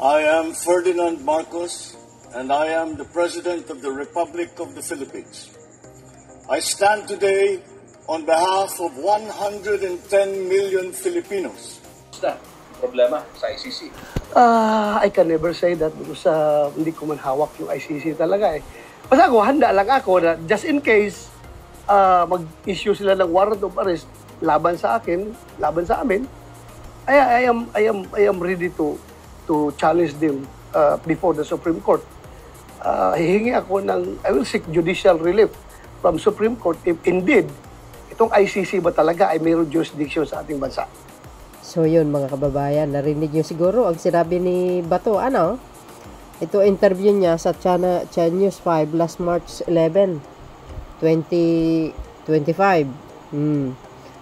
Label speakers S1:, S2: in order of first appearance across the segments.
S1: I am Ferdinand Marcos, and I am the President of the Republic of the Philippines. I stand today on behalf of 110 million Filipinos.
S2: Problema sa ICC?
S3: I can never say that because hindi ko man hawak yung ICC talaga eh. Basta ako, handa lang ako na just in case mag-issue sila ng warrant of arrest laban sa akin, laban sa amin, I am ready to challenge them before the Supreme Court. Hihingi ako I will seek judicial relief from Supreme Court if indeed itong ICC ba talaga ay mayroong jurisdiction sa ating bansa.
S4: So yun mga kababayan, narinig nyo siguro ang sinabi ni Bato, ito interview niya sa Channel News 5 last March 11, 2025.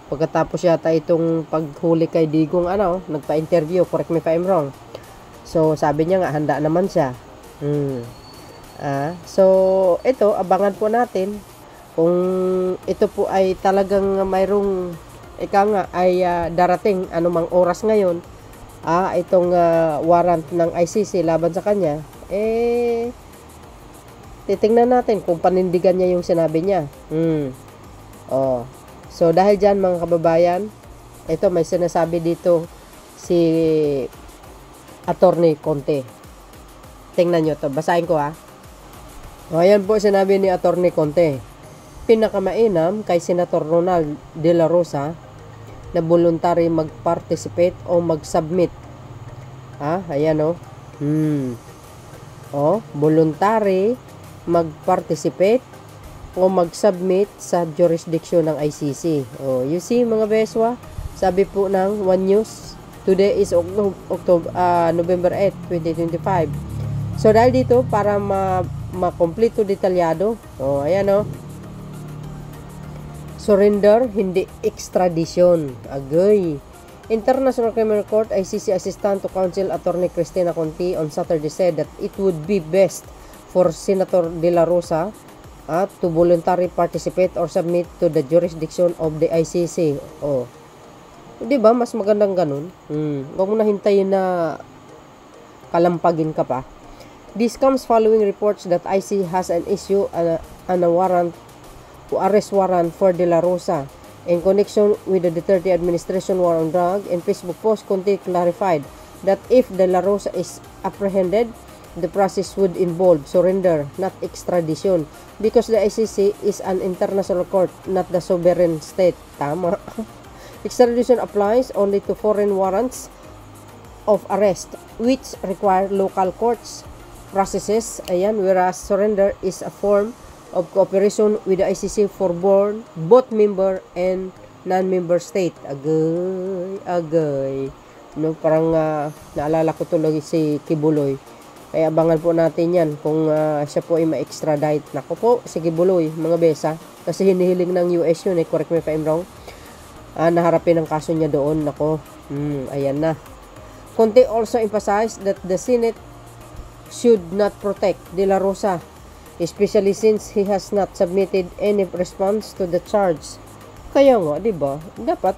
S4: Pagkatapos yata itong paghuli kay Digong, nagpa-interview, correct me if I'm wrong. So sabi niya nga, handa naman siya. So ito, abangan po natin kung ito po ay talagang mayroong darating anumang oras ngayon itong warrant ng ICC laban sa kanya, titingnan natin kung panindigan niya yung sinabi niya. So dahil dyan mga kababayan, ito may sinasabi dito si Attorney Conte. Tingnan nyo to, basahin ko ayan po sinabi ni Attorney Conte. Pinakamainam kay Senator Ronald De La Rosa na voluntary mag-participate o mag-submit. Ayan voluntary mag-participate o mag-submit sa jurisdiction ng ICC. You see mga beswa, sabi po ng One News, today is November 8, 2025. So dahil dito, para ma-complete detalyado, ayan surrender, hindi extradition. Agoy. International Criminal Court ICC Assistant to Counsel Attorney Cristina Conti on Saturday said that it would be best for Senator De La Rosa to voluntarily participate or submit to the jurisdiction of the ICC. Di ba? Mas magandang ganun. Huwag mo na hintayin na kalampagin ka pa. This comes following reports that ICC has an issue on a warrant arrest warrant for De La Rosa in connection with the Duterte administration war on drug. In Facebook post, Conte clarified that if De La Rosa is apprehended, the process would involve surrender, not extradition, because the ICC is an international court, not the sovereign state. Tama. Extradition applies only to foreign warrants of arrest, which require local courts processes. Ayan, whereas surrender is a form of cooperation with the ICC for both member and non-member state. Agay. Parang naalala ko tuloy si Kibuloy. Kaya abangan po natin yan kung siya po ay ma-extradite. Nako po, si Kibuloy, mga besa. Kasi hinihiling ng US yun, correct me if I'm wrong. Naharapin ang kaso niya doon. Nako, ayan na. Conte also emphasized that the Senate should not protect De La Rosa, especially since he has not submitted any response to the charge. Kaya nga, di ba? Dapat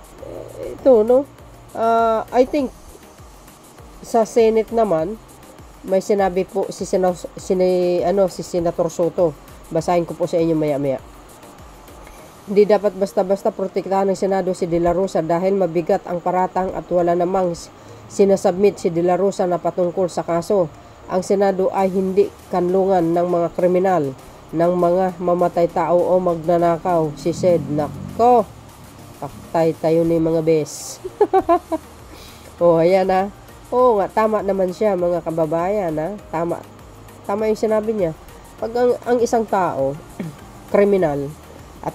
S4: ito, I think sa Senate naman may sinabi po si Senator Soto. Basahin ko po sa inyo maya-maya. Hindi dapat basta-basta protektahan ng Senado si De La Rosa dahil mabigat ang paratang at wala namang sinasubmit si De La Rosa na patungkol sa kaso. Ang Senado ay hindi kanlungan ng mga kriminal, ng mga mamatay tao o magnanakaw. She said, nako, paktay tayo ni mga bes. Ayan Oo nga, tama naman siya mga kababayan. Tama yung sinabi niya. Pag ang isang tao, kriminal, at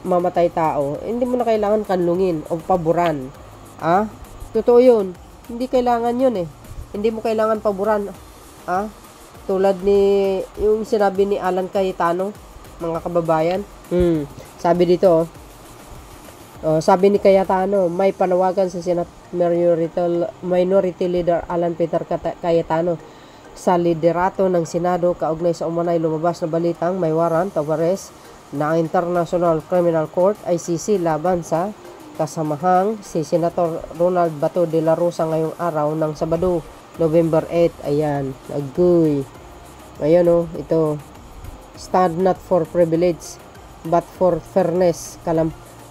S4: mamatay tao, hindi mo na kailangan kanlungin o paboran. Totoo yun. Hindi kailangan yun Hindi mo kailangan paboran. Tulad ni yung sinabi ni Alan Cayetano, mga kababayan. Sabi dito, sabi ni Cayetano, may panawagan sa Senate Minority Leader Alan Peter Cayetano sa liderato ng Senado kaugnay sa umanay lumabas na balitang may warrant of arrest na International Criminal Court ICC laban sa kasamahang si Senator Ronald Bato de la Rosa ngayong araw ng Sabado. November 8, ayan, agoy. Ayan o, ito. Stand not for privilege, but for fairness.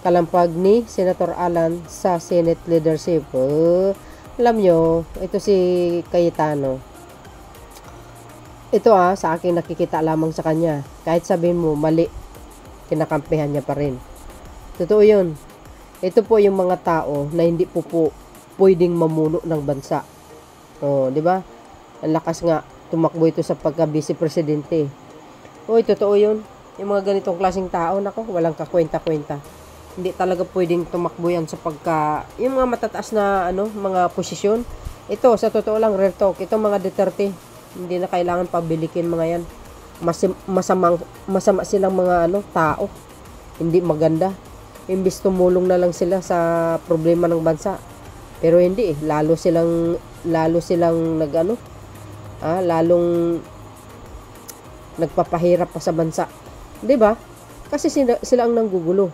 S4: Kalampag ni Senator Alan sa Senate leadership. Alam nyo, ito si Cayetano. Ito sa akin nakikita lamang sa kanya. Kahit sabihin mo, mali, kinakampihan niya pa rin. Totoo yun. Ito po yung mga tao na hindi po pwedeng mamuno ng bansa. Di ba? Ang lakas nga, tumakbo ito sa pagka-vice presidente. Totoo yun. Yung mga ganitong klaseng tao, nako, walang kakwenta-kwenta. Hindi talaga pwedeng tumakbo yan sa yung mga matataas na, mga posisyon. Ito, sa totoo lang, real talk, itong mga Duterte, hindi na kailangan pabilikin mga yan. Masama silang mga, tao. Hindi maganda. Imbis tumulong na lang sila sa problema ng bansa. Pero hindi lalo silang lalong nagpapahirap pa sa bansa. 'Di ba? Kasi sila ang nanggugulo.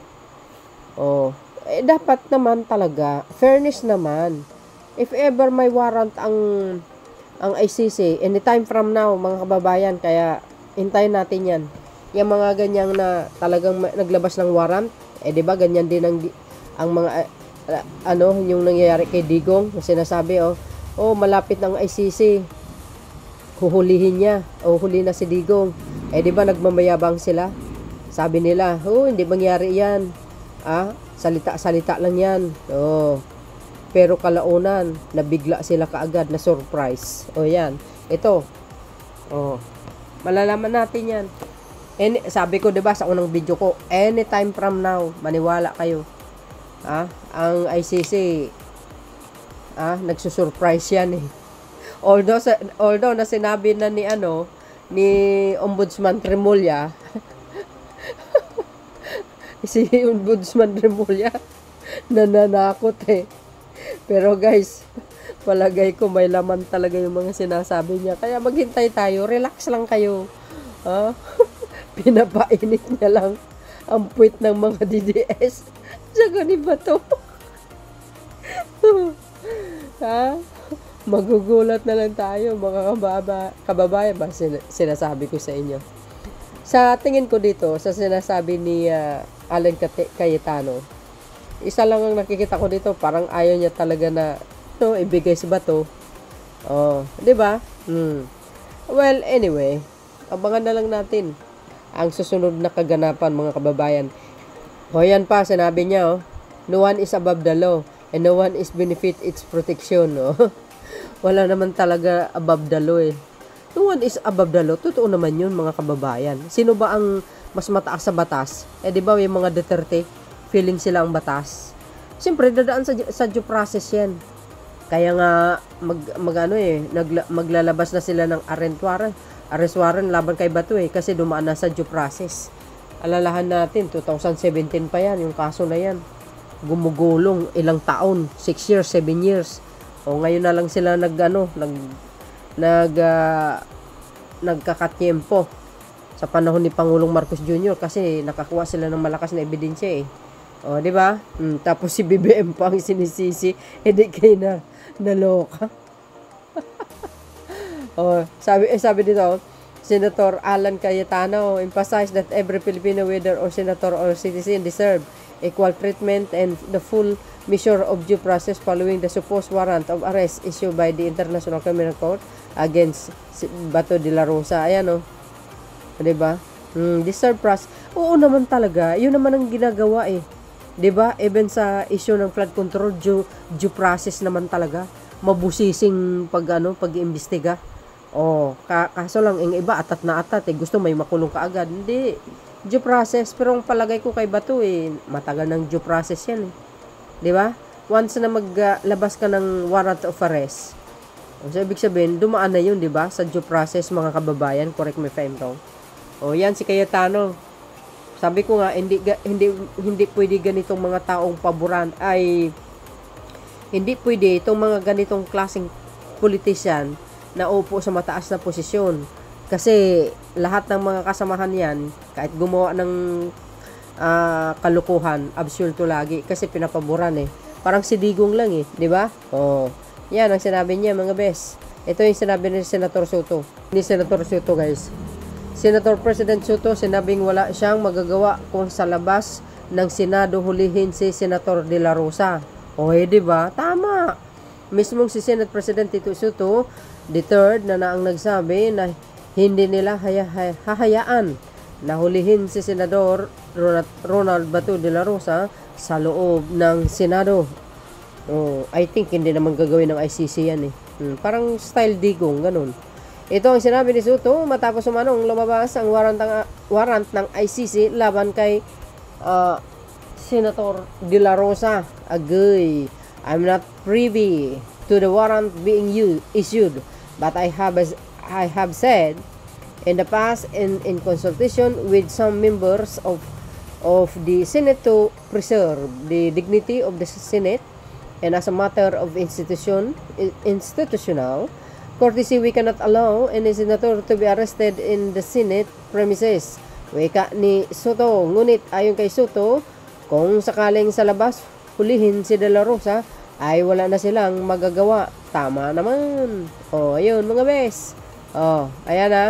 S4: Dapat naman talaga fairness naman. If ever may warrant ang ICC anytime from now, mga kababayan, kaya hintayin natin 'yan. Yung mga ganyang na talagang naglabas ng warrant, 'di ba? Ganyan din ang mga yung nangyayari kay Digong, na sinasabi, malapit ng ICC, huhulihin niya, huli na si Digong. 'Di ba nagmamayabang sila? Sabi nila, hindi mangyari yan. Salita-salita lang yan. Pero kalaunan, nabigla sila kaagad, na surprise. Yan. Ito. Malalaman natin yan. Sabi ko, 'di ba, sa unang video ko, anytime from now, maniwala kayo. Ang ICC nagsusurprise yan eh. Although na sinabi na ni Ombudsman Remulla si Ombudsman Remulla nananakot eh. Pero guys, palagay ko may laman talaga yung mga sinasabi niya. Kaya maghintay tayo, relax lang kayo. Pinapainit niya lang ang puwit ng mga DDS. Tsaka ni Bato. Magugulat na lang tayo, mga kababayan ba, sinasabi ko sa inyo. Sa tingin ko dito, sa sinasabi ni Alan Cayetano, isa lang ang nakikita ko dito, parang ayaw niya talaga na ibigay si Bato. Di ba? Well, anyway, abangan na lang natin ang susunod na kaganapan, mga kababayan. Yan pa, sinabi niya, no one is above the law and no one is benefit its protection. Wala naman talaga above the law eh. No one is above the law. Totoo naman yun, mga kababayan. Sino ba ang mas mataas sa batas? Di ba yung mga Duterte, feeling sila ang batas? Siyempre, dadaan sa due process yan. Kaya nga, maglalabas na sila ng arrest warrant laban kay Bato kasi dumaan na sa due process. Alalahan natin, 2017 pa yan, yung kaso na yan. Gumugulong ilang taon, 6 years, 7 years. Ngayon na lang sila nagkakatiempo sa panahon ni Pangulong Marcos Jr. kasi nakakuha sila ng malakas na ebidensya eh. Di ba? Tapos si BBM pa ang sinisisi, hindi kayo na naloka. Sabi dito, Senator Alan Cayetano emphasized that every Filipino, whether or senator or citizen, deserve equal treatment and the full measure of due process following the supposed warrant of arrest issued by the International Criminal Court against Bato de la Rosa. Ayan diba? Deserve process. Oo naman talaga. Yun naman ang ginagawa eh. Diba? Even sa issue ng flood control, due process naman talaga. Mabusising pag-iimbestiga. Kaso lang, yung iba, atat na atat eh. Gusto may makulong ka agad. Hindi. Due process. Pero ang palagay ko kay Bato matagal ng due process yan eh. Di ba? Once na maglabas ka ng warrant of arrest, so ibig sabihin, dumaan na yun, di ba? Sa due process, mga kababayan. Correct me if I'm wrong. Yan si Cayetano. Sabi ko nga, hindi pwede ganitong mga taong paboran hindi pwede itong mga ganitong klaseng politician na upo sa mataas na posisyon. Kasi lahat ng mga kasamahan yan, kahit gumawa ng kalukuhan, absulto lagi kasi pinapaboran eh. Parang si Digong lang eh, di ba? Yan ang sinabi niya, mga bes. Ito yung sinabi ni Senator Soto. Ni Senator Soto, guys. Senator President Soto, sinabing wala siyang magagawa kung sa labas ng Senado hulihin si Senator De La Rosa. O, di ba? Tama. Mismong si Senate President Tito Soto, the third, na ang nagsabi na hindi nila hahayaan na hulihin si Senador Ronald Bato De La Rosa sa loob ng Senado. Oh, I think hindi naman gagawin ng ICC yan eh. Parang style digong, ganun. Ito ang sinabi ni Soto matapos umanong lumabas ang warrant ng ICC laban kay Senator De La Rosa. Agay, I'm not privy to the warrant being issued, but I have said in the past in consultation with some members of the Senate to preserve the dignity of the Senate, and as a matter of institutional courtesy, we cannot allow any senator to be arrested in the Senate premises. Wika ni Soto. Ngunit ayon kay Soto, kung sakaling sa labas hulihin si De La Rosa, ay wala na silang magagawa. Tama naman. O, ayun mga bes. O, ayan na.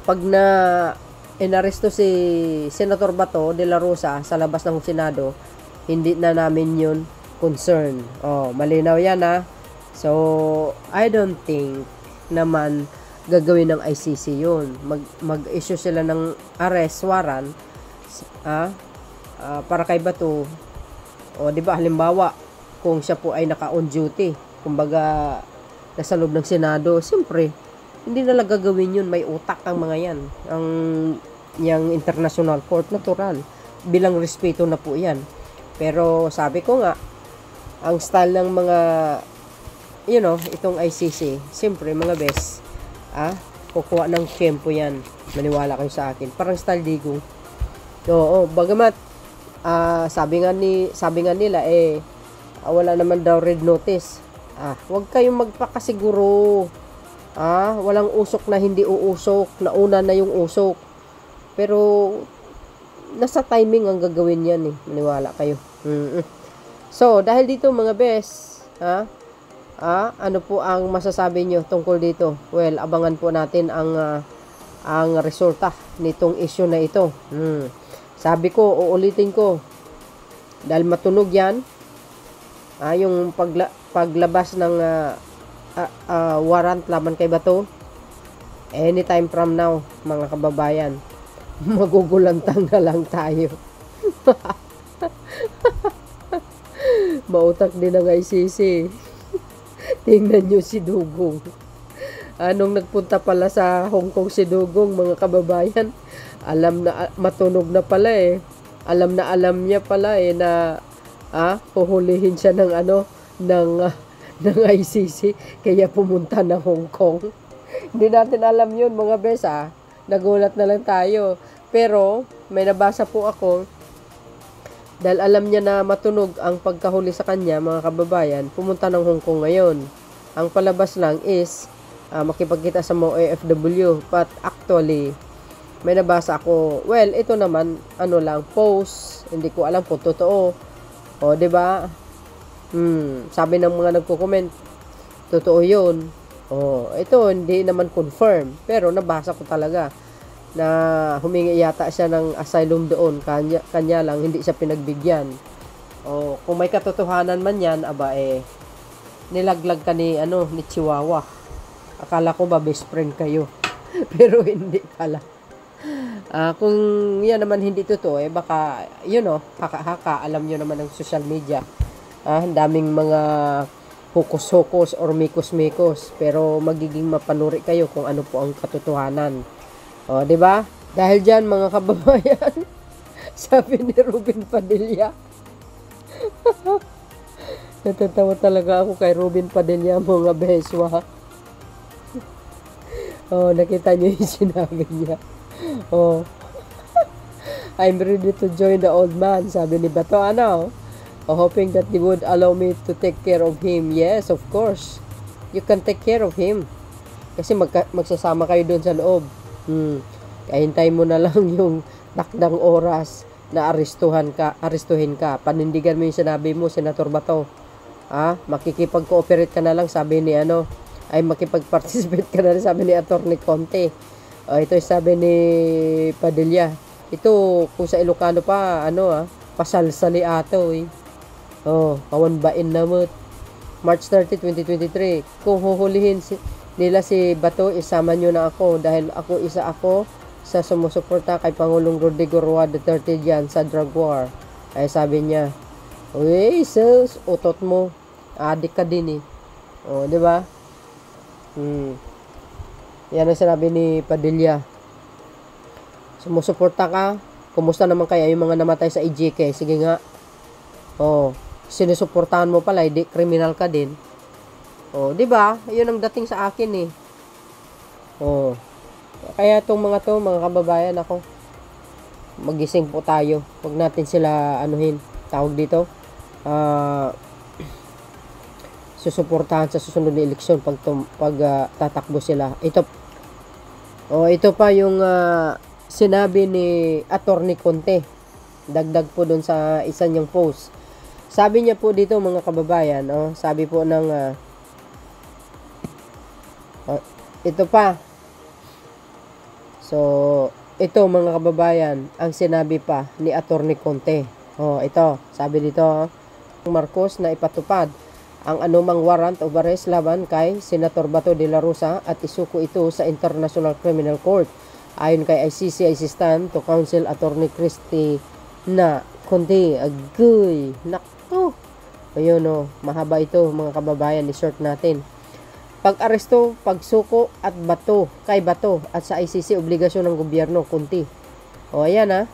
S4: Pag na inaresto si Senator Bato De La Rosa sa labas ng Senado, hindi na namin yun concern. Malinaw yan ha. So, I don't think naman gagawin ng ICC yun. Mag-issue sila ng arrest warrant para kay Bato. O, di ba, halimbawa, kung siya po ay naka-on duty, kumbaga, nasa loob ng Senado, siyempre, hindi na lang gagawin yun. May utak ang mga yan. Yung international court, natural. Bilang respeto na po yan. Pero, sabi ko nga, ang style ng mga, itong ICC, siyempre, mga best, kukuha ng tempo yan. Maniwala kayo sa akin. Parang style digong. Oo, bagamat, sabi nga nila wala naman daw red notice. Huwag kayong magpakasiguro. Walang usok na hindi uusok, nauna na yung usok. Pero nasa timing ang gagawin yan eh. Maniwala kayo. So, dahil dito mga bes, ano po ang masasabi nyo tungkol dito? Well, abangan po natin ang resulta nitong issue na ito. Sabi ko, uulitin ko, dahil matunog yan, yung paglabas ng warrant laban kay Bato, anytime from now, mga kababayan, magugulantang na lang tayo. Mautak din ang ICC. Tingnan nyo si Dugong. Anong nagpunta pala sa Hong Kong si Dugong, mga kababayan? Alam na, matunog na pala eh. Alam niya pala eh na huhulihin siya ng ng ICC, kaya pumunta ng Hong Kong. Hindi natin alam yun mga bes Nagulat na lang tayo. Pero may nabasa po ako, dahil alam niya na matunog ang pagkahuli sa kanya, mga kababayan, pumunta ng Hong Kong ngayon. Ang palabas lang is makipagkita sa mga OFW. But actually, may nabasa ako, well, ito naman, post, hindi ko alam kung totoo. O, diba? Sabi ng mga nagko-comment, totoo yun. O, ito, hindi naman confirm, pero nabasa ko talaga na humingi yata siya ng asylum doon, kanya lang, hindi siya pinagbigyan. O, kung may katotohanan man yan, nilaglag ka ni Chihuahua. Akala ko ba best friend kayo, pero hindi pala. Kung yan naman hindi totoo, baka, haka-haka, alam nyo naman ng social media. Ang daming mga hukos-hukos or mikos-mikos, pero magiging mapanuri kayo kung ano po ang katotohanan. O, di ba? Dahil dyan, mga kababayan, sabi ni Ruben Padilla, natatawa talaga ako kay Ruben Padilla, mga beswa. Nakita nyo yung sinabi niya. I'm ready to join the old man, sabi ni Bato, hoping that they would allow me to take care of him. Yes, of course. You can take care of him. Kasi magsasama kayo doon sa loob. Kahintay mo na lang yung takdang oras na arestuhin ka. Panindigan mo yung sinabi mo, Senator Bato. Makikipag-cooperate ka na lang, sabi ni ay makipag-participate ka na rin, sabi ni Attorney Conte. Ito sabi ni Padilla. Ito, kung sa Ilocano pa, pasalsali ato eh. Kawanbain na mo. March 30, 2023. Kung huhulihin nila si Bato, isama nyo na ako dahil isa ako sa sumusuporta kay Pangulong Rodrigo Roa Duterte dyan sa drug war. Ay sabi niya, uy, sus, utot mo. Adik ka din eh. Di ba? Yan ang sinabi ni Padilla. Sumusuporta ka. Kumusta naman kaya yung mga namatay sa EJK? Sige nga. Sinusuportahan mo pala, hindi criminal ka din. Di ba? Yun ang dating sa akin eh. Kaya itong mga kababayan, ako, magising po tayo. Huwag natin sila tawag dito. Susuportahan sa susunod na eleksyon pag tatakbo sila. Ito pa yung sinabi ni Attorney Conte. Dagdag po doon sa isa niyang post. Sabi niya po dito mga kababayan, sabi po ng ito pa. So, ito mga kababayan, ang sinabi pa ni Attorney Conte. Ito, sabi dito, Marcos na ipatupad ang anumang warrant of arrest laban kay Senator Bato de la Rosa at isuko ito sa International Criminal Court. Ayon kay ICC Assistant to Counsel Attorney Cristina Conte. Agoy, nakto. Ayun mahaba ito mga kababayan, i-short natin. Pag-aresto, pagsuko at Bato kay Bato at sa ICC obligasyon ng gobyerno, Conte. Ayan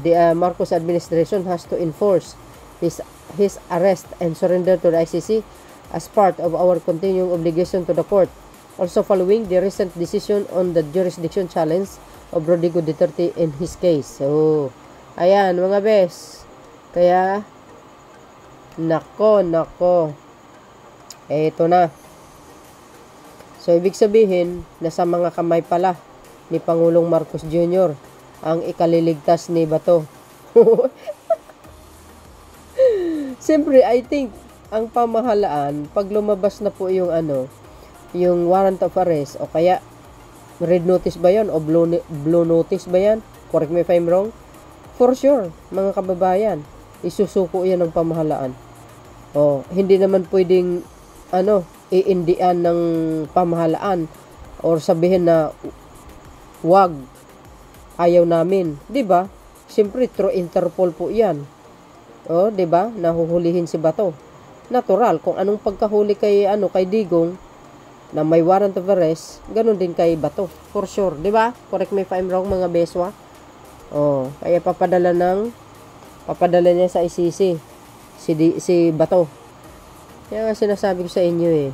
S4: the Marcos administration has to enforce his arrest and surrender to the ICC as part of our continuing obligation to the court. Also following the recent decision on the jurisdiction challenge of Rodrigo Duterte in his case. Ayan mga bes. Kaya nako. Ito na. So ibig sabihin nasa mga kamay pala ni Pangulong Marcos Jr. ang ikaliligtas ni Bato. Siyempre, I think ang pamahalaan pag lumabas na po yung yung warrant of arrest o kaya red notice ba yan o blue notice ba yan? Correct me if I'm wrong. For sure, mga kababayan, isusuko yan ng pamahalaan. Hindi naman pwedeng iindian ng pamahalaan or sabihin na wag, ayaw namin, 'di ba? Siyempre through Interpol po 'yan. 'Di ba? Nahuhulihin si Bato. Natural kung anong pagkahuli kay Digong na may warrant of arrest, ganun din kay Bato. For sure, 'di ba? Correct me if I'm wrong mga beswa. Kaya papadala niya sa ICC si Bato. Kaya nga sinasabi ko sa inyo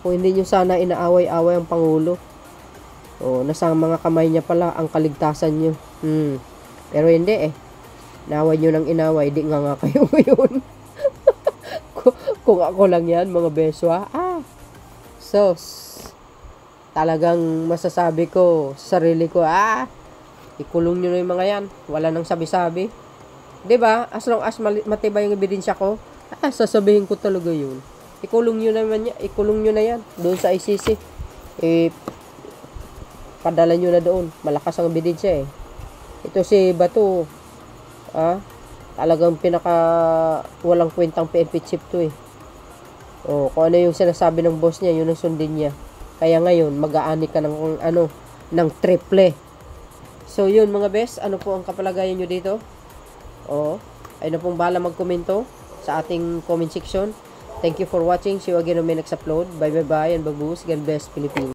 S4: kung hindi nyo sana inaaway-away ang Pangulo, nasa mga kamay niya pala ang kaligtasan nyo. Pero hindi Naway nyo ng inaway, di nga kayo ngayon. Kung ako lang yan, mga beswa. So, talagang masasabi ko sa sarili ko, ikulong nyo na yung mga yan. Wala nang sabi-sabi. 'Di ba? As long as matibay yung ebidensya ko, sasabihin ko talaga yun. Ikulong nyo na yan doon sa ICC. Padala nyo na doon. Malakas ang ebidensya Ito si Bato, talagang walang kwentang PNP chief to kung ano yung sinasabi ng boss niya, yun ang sundin niya. Kaya ngayon, mag-aani ka ng triple. So yun mga best, ano po ang kapalagayan nyo dito? Ay na pong bahala magkomento sa ating comment section. Thank you for watching. See you again on my next upload. Bye and babuhos. God bless Philippines.